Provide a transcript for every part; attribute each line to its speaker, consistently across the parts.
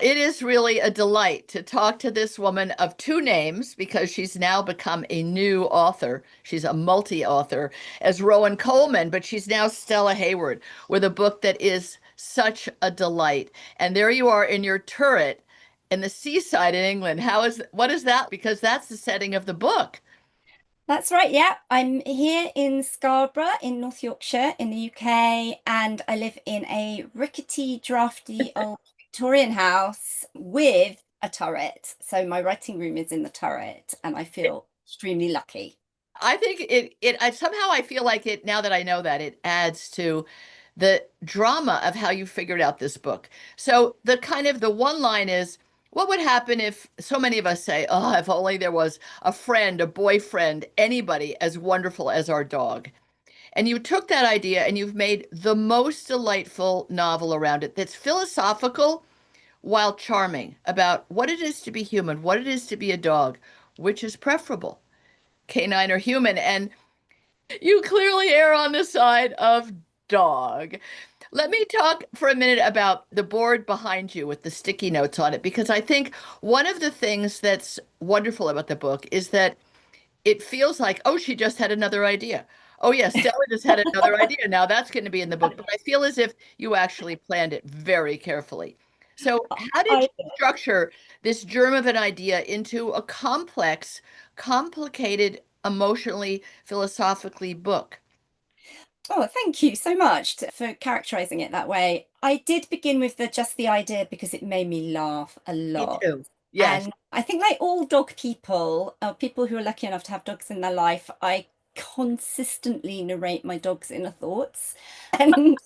Speaker 1: It is really a delight to talk to this woman of two names because she's now become a new author. She's a multi-author as Rowan Coleman, but she's now Stella Hayward with a book that is such a delight. And there you are in your turret in the seaside in England. What is that? Because that's the setting of the book.
Speaker 2: That's right. Yeah, I'm here in Scarborough in North Yorkshire in the UK, and I live in a rickety, drafty old Victorian house with a turret. So my writing room is in the turret, and I feel extremely lucky.
Speaker 1: I think I somehow I feel like it now that I know that it adds to the drama of how you figured out this book. So the kind of the one line is, what would happen if so many of us say, oh, if only there was a friend, a boyfriend, anybody as wonderful as our dog. And you took that idea and you've made the most delightful novel around it that's philosophical while charming about what it is to be human, what it is to be a dog, which is preferable, canine or human. And you clearly err on the side of dog. Let me talk for a minute about the board behind you with the sticky notes on it, because I think one of the things that's wonderful about the book is that it feels like, oh, she just had another idea. Oh, yes, Stella just had another idea. Now that's going to be in the book. But I feel as if you actually planned it very carefully. So, how did you
Speaker 2: I
Speaker 1: structure this germ of an idea into a complex, complicated, emotionally, philosophically book?
Speaker 2: Oh, thank you so much for characterizing it that way. I did begin with just the idea because it made me laugh a
Speaker 1: Me
Speaker 2: lot.
Speaker 1: too. Yes.
Speaker 2: And I think like all dog people, people who are lucky enough to have dogs in their life, I consistently narrate my dog's inner thoughts. And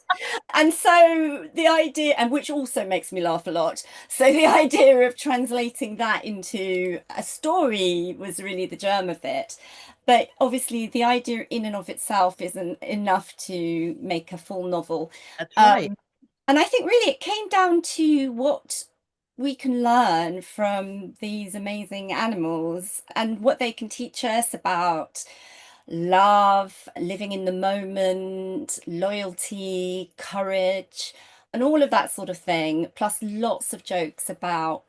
Speaker 2: and so the idea, and which also makes me laugh a lot. So the idea of translating that into a story was really the germ of it. But obviously, the idea in and of itself isn't enough to make a full novel.
Speaker 1: That's right.
Speaker 2: Um, and I think really it came down to what we can learn from these amazing animals and what they can teach us about love, living in the moment, loyalty, courage, and all of that sort of thing, plus lots of jokes about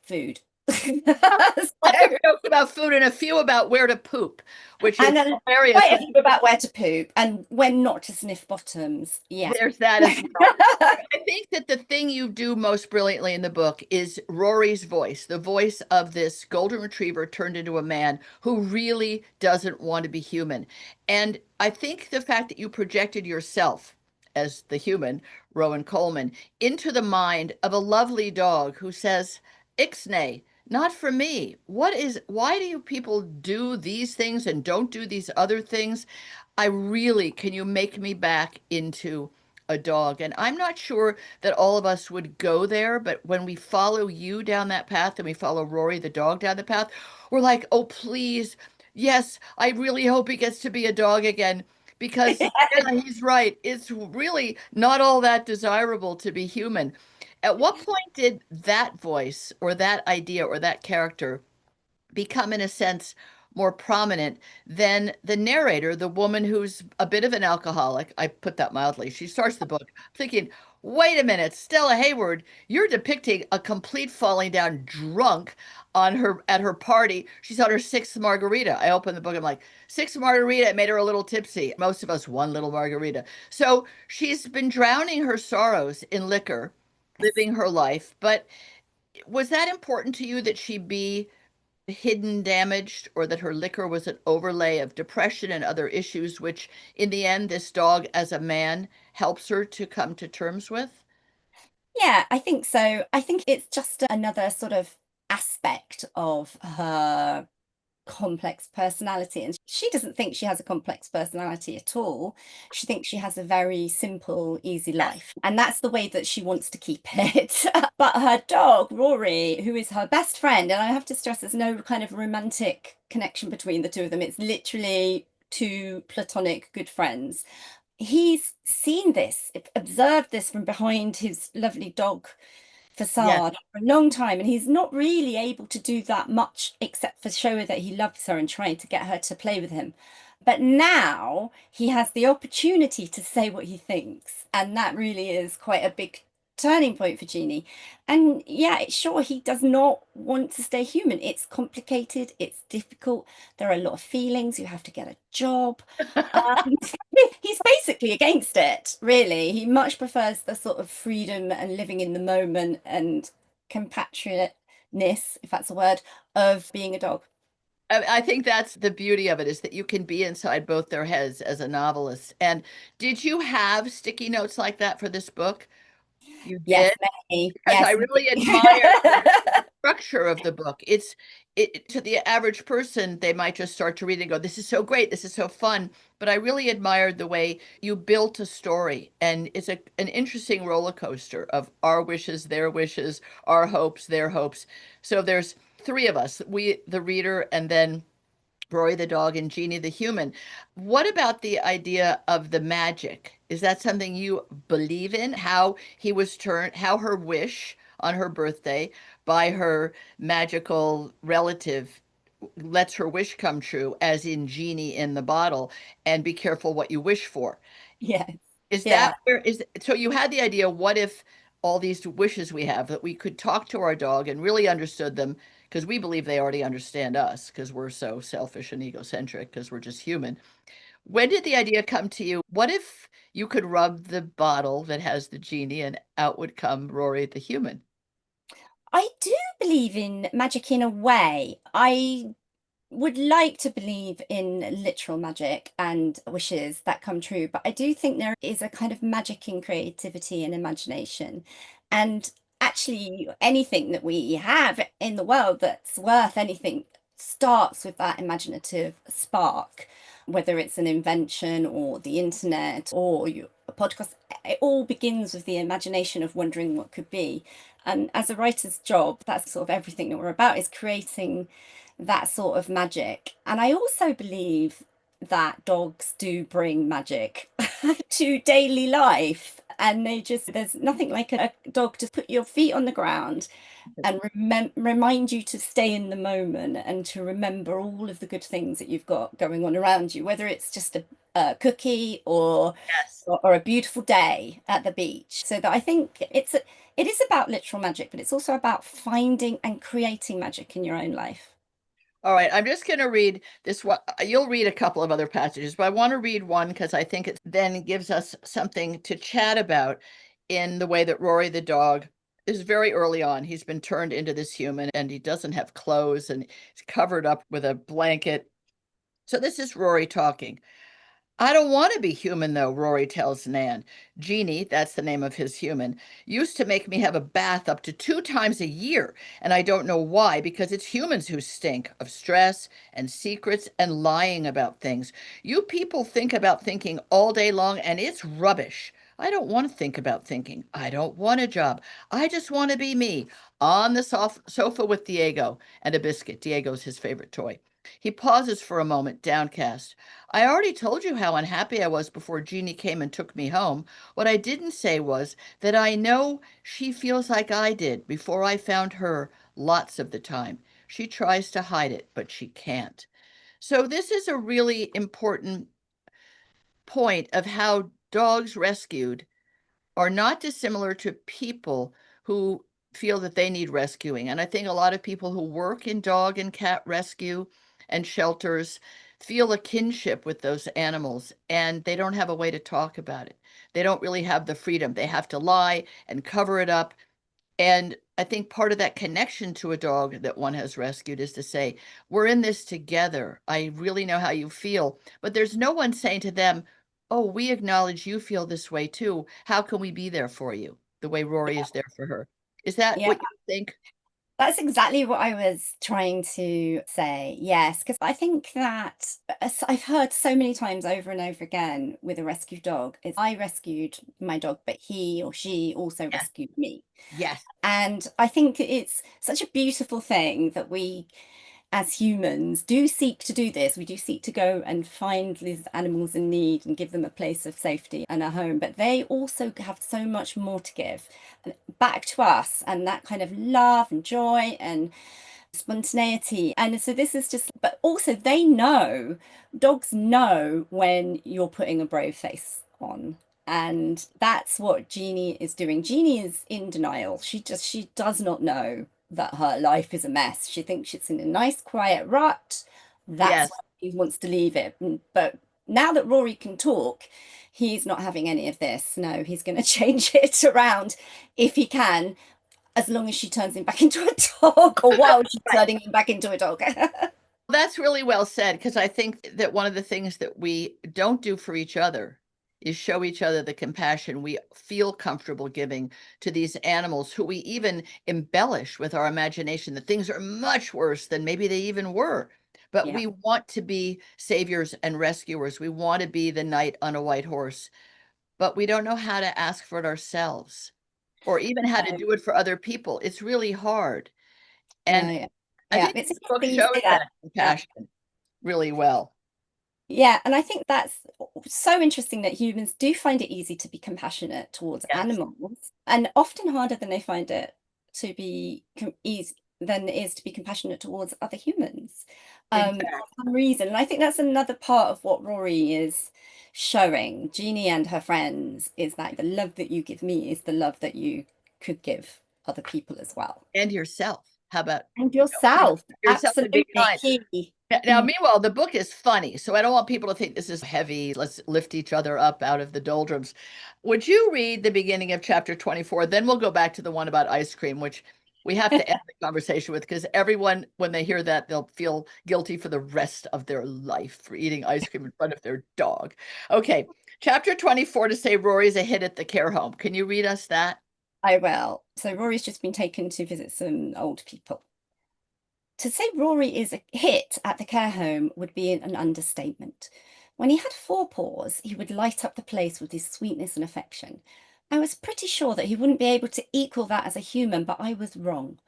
Speaker 2: food.
Speaker 1: Lots of
Speaker 2: So,
Speaker 1: jokes about food and a few about where to poop, which is
Speaker 2: and then
Speaker 1: hilarious.
Speaker 2: quite a few about where to poop and when not to sniff bottoms. Yeah.
Speaker 1: There's that as well. I think that the thing you do most brilliantly in the book is Rory's voice, the voice of this golden retriever turned into a man who really doesn't want to be human. And I think the fact that you projected yourself as the human, Rowan Coleman, into the mind of a lovely dog who says, Ixnay, not for me. Why do you people do these things and don't do these other things? can you make me back into a dog? And I'm not sure that all of us would go there, but when we follow you down that path and we follow Rory the dog down the path, we're like, oh, please. Yes, I really hope he gets to be a dog again because yeah, he's right. It's really not all that desirable to be human. At what point did that voice or that idea or that character become, in a sense, more prominent than the narrator, the woman who's a bit of an alcoholic? I put that mildly. She starts the book thinking, wait a minute, Stella Hayward, you're depicting a complete falling down drunk on her at her party. She's on her sixth margarita. I open the book, I'm like, sixth margarita, it made her a little tipsy. Most of us one little margarita. So she's been drowning her sorrows in liquor, living her life. But was that important to you that she be hidden damaged or that her liquor was an overlay of depression and other issues, which in the end, this dog as a man helps her to come to terms with?
Speaker 2: Yeah, I think so. I think it's just another sort of aspect of her complex personality. And she doesn't think she has a complex personality at all. She thinks she has a very simple, easy
Speaker 1: Yes.
Speaker 2: life. And that's the way that she wants to keep it. But her dog, Rory, who is her best friend, and I have to stress there's no kind of romantic connection between the two of them. It's literally two platonic good friends. He's seen this, observed this from behind his lovely dog
Speaker 1: Yes.
Speaker 2: facade for a long time, and he's not really able to do that much except for show her that he loves her and trying to get her to play with him. But now he has the opportunity to say what he thinks, and that really is quite a big turning point for Genie. And yeah, sure, he does not want to stay human. It's complicated, it's difficult. There are a lot of feelings. You have to get a job. Um, he's basically against it, really. He much prefers the sort of freedom and living in the moment and compatriotness, if that's a word, of being a dog.
Speaker 1: I think that's the beauty of it, is that you can be inside both their heads as a novelist. And did you have sticky notes like that for this book? You
Speaker 2: Yes,
Speaker 1: did?
Speaker 2: many.
Speaker 1: Because I
Speaker 2: Yes.
Speaker 1: really admired the structure of the book. It to the average person, they might just start to read and go, "This is so great, this is so fun." But I really admired the way you built a story, and it's an interesting roller coaster of our wishes, our hopes, their hopes. So there's three of us, we, the reader, and then Rory the dog and Jeannie the human. What about the idea of the magic? Is that something you believe in? How he was turned, how her wish on her birthday by her magical relative lets her wish come true, as in Jeannie in the bottle, and be careful what you wish for.
Speaker 2: Yes.
Speaker 1: Is that
Speaker 2: Yeah.
Speaker 1: where is so you had the idea, what if all these wishes we have, that we could talk to our dog and really understood them, because we believe they already understand us because we're so selfish and egocentric because we're just human. When did the idea come to you? What if you could rub the bottle that has the genie and out would come Rory the human?
Speaker 2: I do believe in magic in a way. I would like to believe in literal magic and wishes that come true, but I do think there is a kind of magic in creativity and imagination. And actually, anything that we have in the world that's worth anything starts with that imaginative spark, whether it's an invention or the internet or a podcast. It all begins with the imagination of wondering what could be. And as a writer's job, that's sort of everything that we're about, is creating that sort of magic. And I also believe that dogs do bring magic to daily life. And there's nothing like a dog to put your feet on the ground and remind you to stay in the moment and to remember all of the good things that you've got going on around you, whether it's just a cookie
Speaker 1: Yes.
Speaker 2: or a beautiful day at the beach. So that I think it is about literal magic, but it's also about finding and creating magic in your own life.
Speaker 1: All right, I'm just going to read this one. You'll read a couple of other passages, but I want to read one because I think it then gives us something to chat about, in the way that Rory the dog is very early on. He's been turned into this human and he doesn't have clothes and he's covered up with a blanket. So this is Rory talking. "I don't want to be human, though," Rory tells Nan. "Jeannie, that's the name of his human, used to make me have a bath up to 2 times a year, and I don't know why, because it's humans who stink of stress and secrets and lying about things. You people think about thinking all day long, and it's rubbish. I don't want to think about thinking. I don't want a job. I just want to be me, on the sofa with Diego and a biscuit." Diego's his favorite toy. He pauses for a moment, downcast. "I already told you how unhappy I was before Jeannie came and took me home. What I didn't say was that I know she feels like I did before I found her, lots of the time. She tries to hide it, but she can't." So this is a really important point of how dogs rescued are not dissimilar to people who feel that they need rescuing. And I think a lot of people who work in dog and cat rescue and shelters feel a kinship with those animals, and they don't have a way to talk about it. They don't really have the freedom. They have to lie and cover it up. And I think part of that connection to a dog that one has rescued is to say, "We're in this together. I really know how you feel." But there's no one saying to them, "Oh, we acknowledge you feel this way too. How can we be there for you?" The way Rory is there for her. Is that
Speaker 2: Yeah,
Speaker 1: what you think?
Speaker 2: that's exactly what I was trying to say. Yes, because I think that as I've heard so many times over and over again with a rescue dog is I rescued my dog, but he or she also
Speaker 1: Yes.
Speaker 2: rescued me.
Speaker 1: Yes.
Speaker 2: And I think it's such a beautiful thing that we as humans do seek to do this. We do seek to go and find these animals in need and give them a place of safety and a home, but they also have so much more to give back to us, and that kind of love and joy and spontaneity. And so this is just, but also they know, dogs know when you're putting a brave face on. And that's what Jeannie is doing. Jeannie is in denial. She does not know that her life is a mess. She thinks it's in a nice quiet rut. That's
Speaker 1: Yes.
Speaker 2: where she wants to leave it. But now that Rory can talk, he's not having any of this. No, he's going to change it around if he can, as long as she turns him back into a dog, or while she's
Speaker 1: Right.
Speaker 2: turning him back into a dog.
Speaker 1: That's really well said, because I think that one of the things that we don't do for each other is show each other the compassion we feel comfortable giving to these animals who we even embellish with our imagination that things are much worse than maybe they even were. But
Speaker 2: Yeah.
Speaker 1: we want to be saviors and rescuers. We want to be the knight on a white horse, but we don't know how to ask for it ourselves or even how to
Speaker 2: No,
Speaker 1: do it for other people. It's really hard. And
Speaker 2: no, yeah.
Speaker 1: I
Speaker 2: Yeah,
Speaker 1: think
Speaker 2: it's
Speaker 1: the book
Speaker 2: interesting you
Speaker 1: shows
Speaker 2: say that.
Speaker 1: that
Speaker 2: Yeah.
Speaker 1: compassion really well.
Speaker 2: Yeah, and I think that's so interesting that humans do find it easy to be compassionate towards
Speaker 1: Yes,
Speaker 2: animals, and often harder than they find it to be easy than it is to be compassionate towards other humans, for
Speaker 1: exactly.
Speaker 2: some reason. And I think that's another part of what Rory is showing, Jeannie and her friends, is that the love that you give me is the love that you could give other people as well.
Speaker 1: And yourself. How about,
Speaker 2: And
Speaker 1: you know,
Speaker 2: yourself,
Speaker 1: yourself and be
Speaker 2: absolutely
Speaker 1: kind.
Speaker 2: key.
Speaker 1: Now, meanwhile, the book is funny, so I don't want people to think this is heavy. Let's lift each other up out of the doldrums. Would you read the beginning of chapter 24? Then we'll go back to the one about ice cream, which we have to end the conversation with, because everyone, when they hear that, they'll feel guilty for the rest of their life for eating ice cream in front of their dog. Okay, chapter 24, to say Rory's a hit at the care home. Can you read us that?
Speaker 2: I will. So Rory's just been taken to visit some old people. To say Rory is a hit at the care home would be an understatement. When he had four paws, he would light up the place with his sweetness and affection. I was pretty sure that he wouldn't be able to equal that as a human, but I was wrong.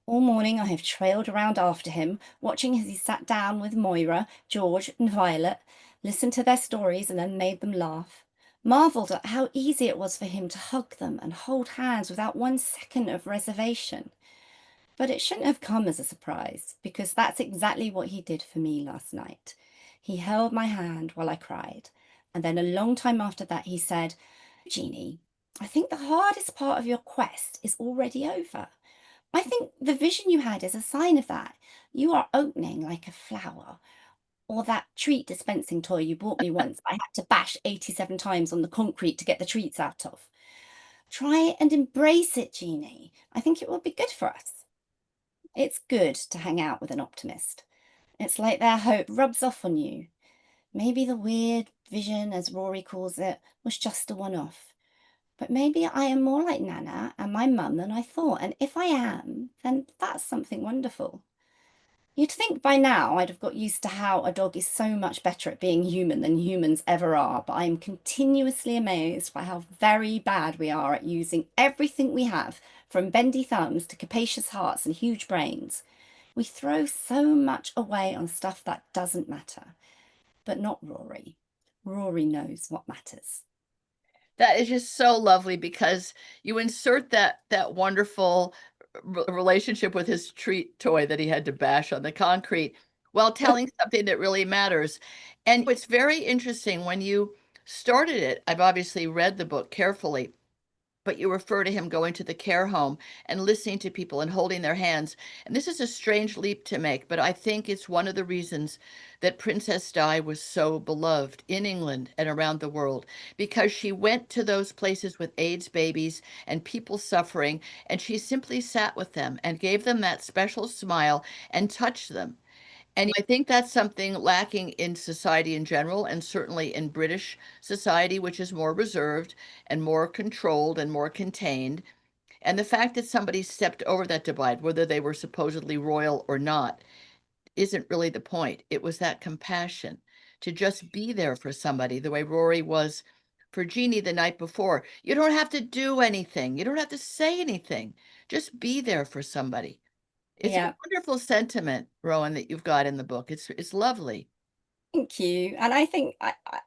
Speaker 2: All morning I have trailed around after him, watching as he sat down with Moira, George, and Violet, listened to their stories, and then made them laugh. Marvelled at how easy it was for him to hug them and hold hands without 1 second of reservation. But it shouldn't have come as a surprise, because that's exactly what he did for me last night. He held my hand while I cried, and then a long time after that he said, Jeannie, I think the hardest part of your quest is already over. I think the vision you had is a sign of that. You are opening like a flower. Or that treat dispensing toy you bought me once, I had to bash 87 times on the concrete to get the treats out of. Try and embrace it, Jeannie. I think it will be good for us. It's good to hang out with an optimist. It's like their hope rubs off on you. Maybe the weird vision, as Rory calls it, was just a one off. But maybe I am more like Nana and my mum than I thought. And if I am, then that's something wonderful. You'd think by now I'd have got used to how a dog is so much better at being human than humans ever are, but I am continuously amazed by how very bad we are at using everything we have, from bendy thumbs to capacious hearts and huge brains. We throw so much away on stuff that doesn't matter, but not Rory. Rory knows what matters.
Speaker 1: That is just so lovely, because you insert that wonderful relationship with his treat toy that he had to bash on the concrete while telling something that really matters. And it's very interesting when you started it. I've obviously read the book carefully, but you refer to him going to the care home and listening to people and holding their hands. And this is a strange leap to make, but I think it's one of the reasons that Princess Di was so beloved in England and around the world, because she went to those places with AIDS babies and people suffering, and she simply sat with them and gave them that special smile and touched them. And I think that's something lacking in society in general, and certainly in British society, which is more reserved and more controlled and more contained. And the fact that somebody stepped over that divide, whether they were supposedly royal or not, isn't really the point. It was that compassion to just be there for somebody, the way Rory was for Jeannie the night before. You don't have to do anything, you don't have to say anything, just be there for somebody. It's a
Speaker 2: Yeah,
Speaker 1: wonderful sentiment, Rowan, that you've got in the book. It's lovely.
Speaker 2: thank you. And I think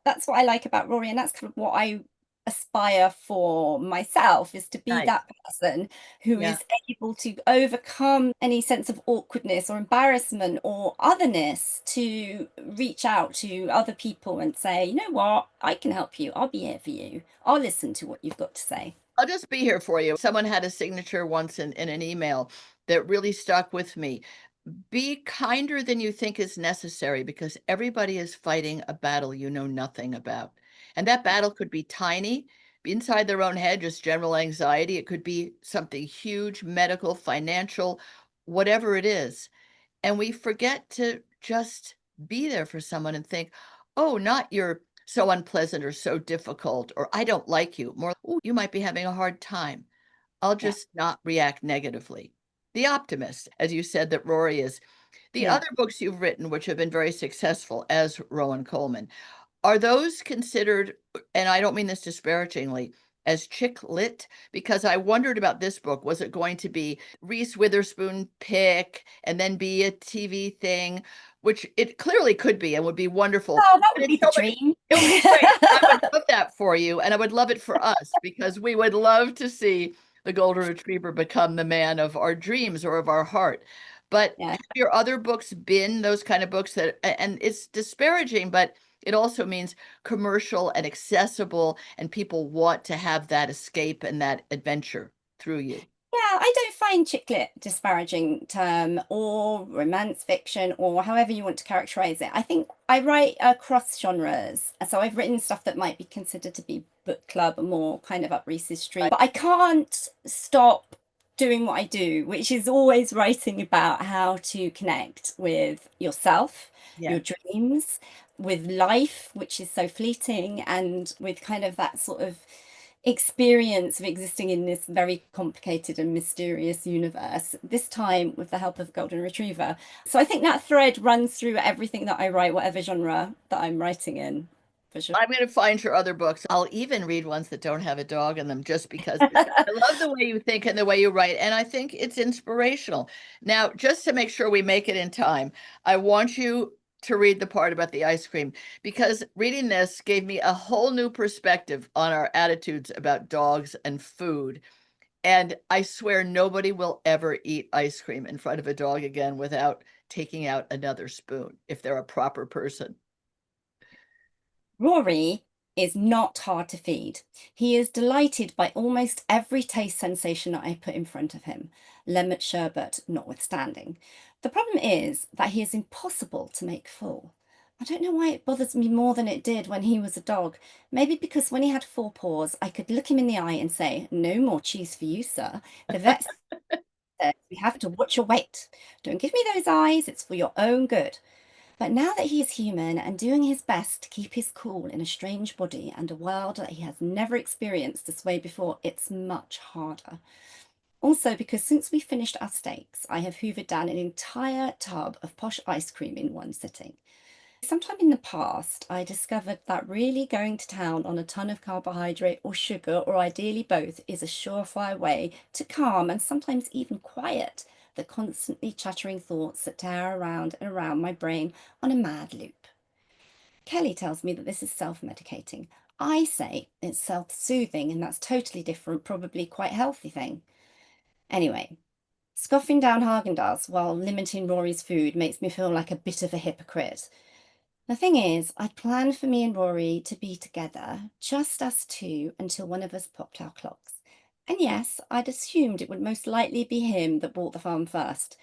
Speaker 2: that's what I like about Rory, and that's kind of what I aspire for myself, is to be
Speaker 1: Nice.
Speaker 2: that person who
Speaker 1: Yeah.
Speaker 2: is able to overcome any sense of awkwardness or embarrassment or otherness, to reach out to other people and say, you know what, I can help you. I'll be here for you. I'll listen to what you've got to say.
Speaker 1: I'll just be here for you. Someone had a signature once in an email that really stuck with me. Be kinder than you think is necessary because everybody is fighting a battle you know nothing about. And that battle could be tiny, be inside their own head, just general anxiety. It could be something huge, medical, financial, whatever it is. And we forget to just be there for someone and think, oh, not you're so unpleasant or so difficult, or I don't like you. More, oh, you might be having a hard time. I'll
Speaker 2: Yeah.
Speaker 1: just not react negatively. The optimist, as you said, that Rory is. The
Speaker 2: Yeah.
Speaker 1: other books you've written, which have been very successful as Rowan Coleman, are those considered, and I don't mean this disparagingly, as chick lit? Because I wondered about this book. Was it going to be Reese Witherspoon pick and then be a TV thing, which it clearly could be and would be wonderful.
Speaker 2: Oh, that
Speaker 1: But
Speaker 2: would
Speaker 1: it's
Speaker 2: be the
Speaker 1: so much,
Speaker 2: dream.
Speaker 1: it would be great. I would love that for you, and I would love it for us because we would love to see the golden retriever become the man of our dreams or of our heart. But
Speaker 2: Yeah.
Speaker 1: have your other books been those kind of books that, and it's disparaging, but it also means commercial and accessible, and people want to have that escape and that adventure through you.
Speaker 2: Yeah, I don't find chick lit a disparaging term, or romance fiction, or however you want to characterize it. I think I write across genres. So I've written stuff that might be considered to be book club, more kind of up Reese's street.
Speaker 1: Right.
Speaker 2: But I can't stop doing what I do, which is always writing about how to connect with yourself,
Speaker 1: Yeah.
Speaker 2: your dreams, with life, which is so fleeting, and with kind of that sort of experience of existing in this very complicated and mysterious universe, this time with the help of golden retriever. So I think that thread runs through everything that I write, whatever genre that I'm writing in, for sure.
Speaker 1: I'm going to find your other books. I'll even read ones that don't have a dog in them just because I love the way you think and the way you write. And I think it's inspirational. Now, just to make sure we make it in time, I want you to read the part about the ice cream because reading this gave me a whole new perspective on our attitudes about dogs and food. And I swear nobody will ever eat ice cream in front of a dog again without taking out another spoon if they're a proper person.
Speaker 2: Rory is not hard to feed. He is delighted by almost every taste sensation that I put in front of him, lemon sherbet notwithstanding. The problem is that he is impossible to make full. I don't know why it bothers me more than it did when he was a dog. Maybe because when he had four paws, I could look him in the eye and say, "No more cheese for you, sir. The vet said we have to watch your weight. Don't give me those eyes, it's for your own good." But now that he is human and doing his best to keep his cool in a strange body and a world that he has never experienced this way before, it's much harder. Also, because since we finished our steaks, I have hoovered down an entire tub of posh ice cream in one sitting. Sometime in the past, I discovered that really going to town on a ton of carbohydrate or sugar, or ideally both, is a surefire way to calm and sometimes even quiet the constantly chattering thoughts that tear around and around my brain on a mad loop. Kelly tells me that this is self-medicating. I say it's self-soothing, and that's totally different, probably quite healthy thing. Anyway, scoffing down Haagen-Dazs while limiting Rory's food makes me feel like a bit of a hypocrite. The thing is, I'd planned for me and Rory to be together, just us two, until one of us popped our clocks. And yes, I'd assumed it would most likely be him that bought the farm first.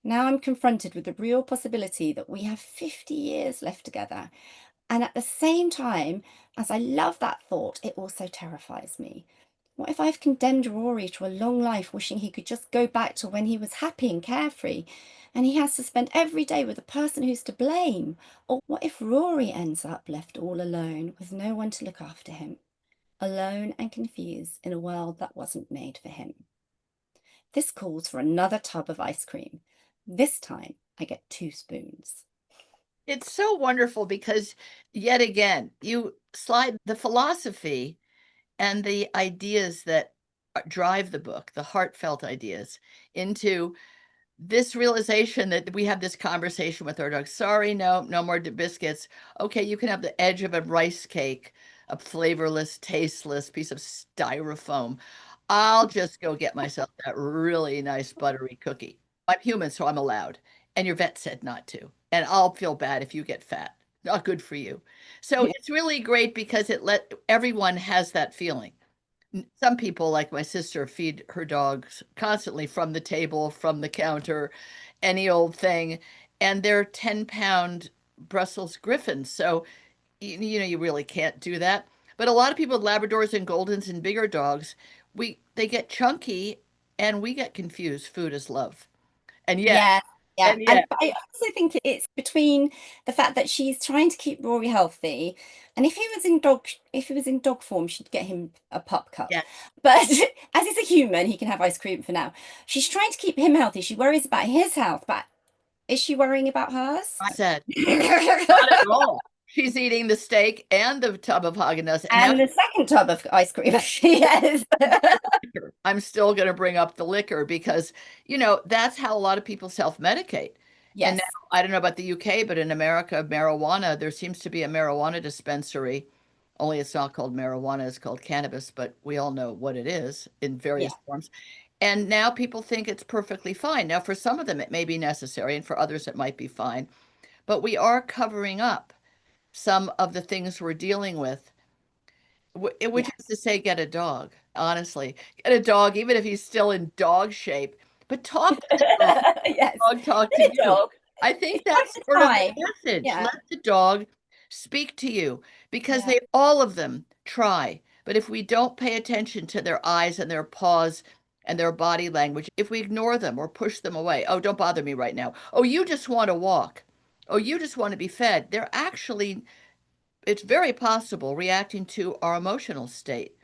Speaker 2: Now I'm confronted with the real possibility that we have 50 years left together. And at the same time, as I love that thought, it also terrifies me. What if I've condemned Rory to a long life wishing he could just go back to when he was happy and carefree, and he has to spend every day with the person who's to blame? Or what if Rory ends up left all alone with no one to look after him, alone and confused in a world that wasn't made for him? This calls for another tub of ice cream. This time I get 2 spoons.
Speaker 1: It's so wonderful because yet again, you slide the philosophy and the ideas that drive the book, the heartfelt ideas, into this realization that we have this conversation with our dog. Sorry, no, no more biscuits. Okay, you can have the edge of a rice cake, a flavorless, tasteless piece of styrofoam, I'll just go get myself that really nice buttery cookie. I'm human, so I'm allowed. And your vet said not to. And I'll feel bad if you get fat. Not good for you. So it's really great because it let everyone has that feeling. Some people, like my sister, feed her dogs constantly from the table, from the counter, any old thing. And they're 10-pound Brussels Griffons. So, you really can't do that. But a lot of people with Labradors and Goldens and bigger dogs, they get chunky and we get confused. Food is love. And yet,
Speaker 2: Yeah, yeah.
Speaker 1: and
Speaker 2: And
Speaker 1: yet,
Speaker 2: I also think it's between the fact that she's trying to keep Rory healthy, and if he was in dog form, she'd get him a pup cup.
Speaker 1: yes,
Speaker 2: But as he's a human, he can have ice cream for now. She's trying to keep him healthy. She worries about his health, but is she worrying about hers?
Speaker 1: I said, not at all. She's eating the steak and the tub of Haagen-Dazs, and now
Speaker 2: And the second tub of ice cream, yes.
Speaker 1: liquor. I'm still going to bring up the liquor because, that's how a lot of people self-medicate. And now,
Speaker 2: Yes.
Speaker 1: I don't know about the UK, but in America, marijuana, there seems to be a marijuana dispensary. Only it's not called marijuana, it's called cannabis, but we all know what it is in
Speaker 2: Yeah.
Speaker 1: various forms. And now people think it's perfectly fine. Now, for some of them, it may be necessary, and for others, it might be fine. But we are covering up some of the things we're dealing with, which
Speaker 2: Yeah.
Speaker 1: is to say, get a dog. Honestly, get a dog, even if he's still in dog shape. But talk to the
Speaker 2: Yes.
Speaker 1: dog talk to
Speaker 2: Get a
Speaker 1: you.
Speaker 2: dog.
Speaker 1: I think
Speaker 2: It's worth
Speaker 1: that's
Speaker 2: the
Speaker 1: sort of the
Speaker 2: try.
Speaker 1: message.
Speaker 2: Yeah.
Speaker 1: Let the dog speak to you because
Speaker 2: Yeah.
Speaker 1: all of them try. But if we don't pay attention to their eyes and their paws and their body language, if we ignore them or push them away, oh, don't bother me right now. Oh, you just want to walk. Oh, you just want to be fed. They're actually, it's very possible, reacting to our emotional state.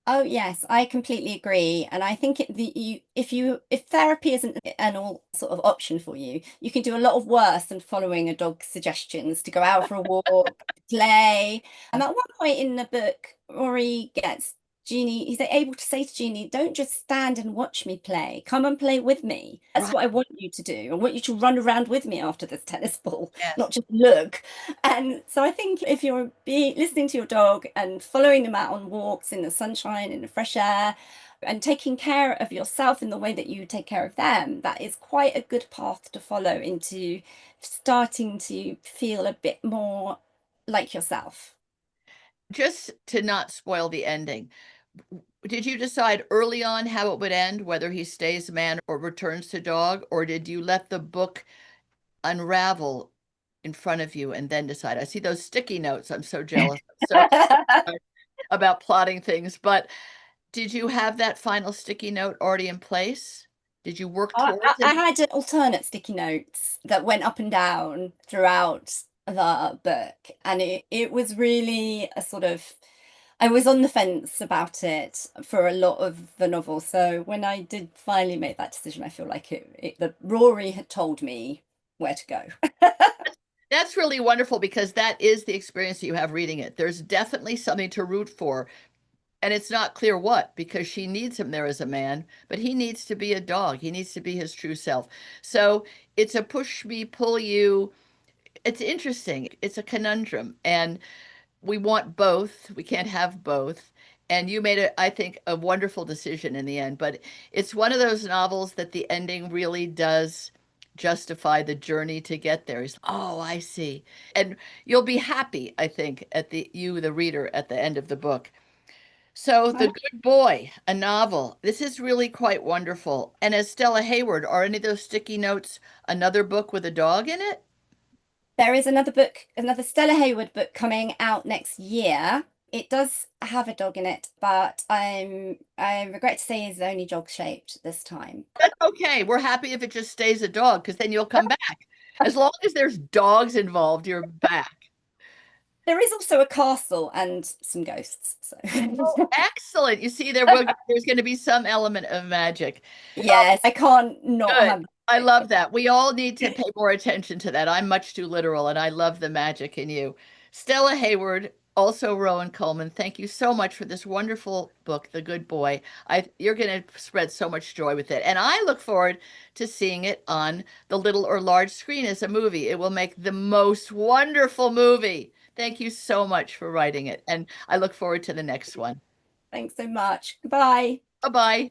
Speaker 2: Oh yes, I completely agree. And I think if therapy isn't an all sort of option for you, you can do a lot of worse than following a dog's suggestions to go out for a walk, play. And at one point in the book, Rory gets Jeannie, he's able to say to Jeannie, don't just stand and watch me play. Come and play with me. That's
Speaker 1: Right.
Speaker 2: what I want you to do. I want you to run around with me after this tennis ball,
Speaker 1: Yes.
Speaker 2: not just look. And so I think if you're listening to your dog and following them out on walks in the sunshine, in the fresh air, and taking care of yourself in the way that you take care of them, that is quite a good path to follow into starting to feel a bit more like yourself.
Speaker 1: Just to not spoil the ending, did you decide early on how it would end, whether he stays man or returns to dog, or did you let the book unravel in front of you and then decide? I see those sticky notes. I'm so jealous. I'm so excited about plotting things. But did you have that final sticky note already in place? Did you work towards
Speaker 2: I
Speaker 1: it?
Speaker 2: had alternate sticky notes that went up and down throughout the book, and it was really a sort of I was on the fence about it for a lot of the novel. So when I did finally make that decision, I feel like that Rory had told me where to go.
Speaker 1: That's really wonderful because that is the experience that you have reading it. There's definitely something to root for. And it's not clear what, because she needs him there as a man, but he needs to be a dog. He needs to be his true self. So it's a push me, pull you. It's interesting. It's a conundrum. And we want both. We can't have both. And you made I think, a wonderful decision in the end. But it's one of those novels that the ending really does justify the journey to get there. Oh, I see. And you'll be happy, I think, the reader, at the end of the book. So, The Good Boy, a novel. This is really quite wonderful. And as Stella Hayward, are any of those sticky notes another book with a dog in it?
Speaker 2: There is another book, another Stella Hayward book coming out next year. It does have a dog in it, but I regret to say it's only dog shaped this time.
Speaker 1: That's okay. We're happy if it just stays a dog because then you'll come back. As long as there's dogs involved, you're back.
Speaker 2: There is also a castle and some ghosts. So
Speaker 1: Oh, excellent. You see, there's going to be some element of magic.
Speaker 2: yes, I can't not
Speaker 1: Good.
Speaker 2: have
Speaker 1: I
Speaker 2: it.
Speaker 1: love that. We all need to pay more attention to that. I'm much too literal, and I love the magic in you. Stella Hayward, also Rowan Coleman, thank you so much for this wonderful book, The Good Boy. You're going to spread so much joy with it. And I look forward to seeing it on the little or large screen as a movie. It will make the most wonderful movie. Thank you so much for writing it. And I look forward to the next one.
Speaker 2: Thanks so much. Goodbye.
Speaker 1: Bye-bye.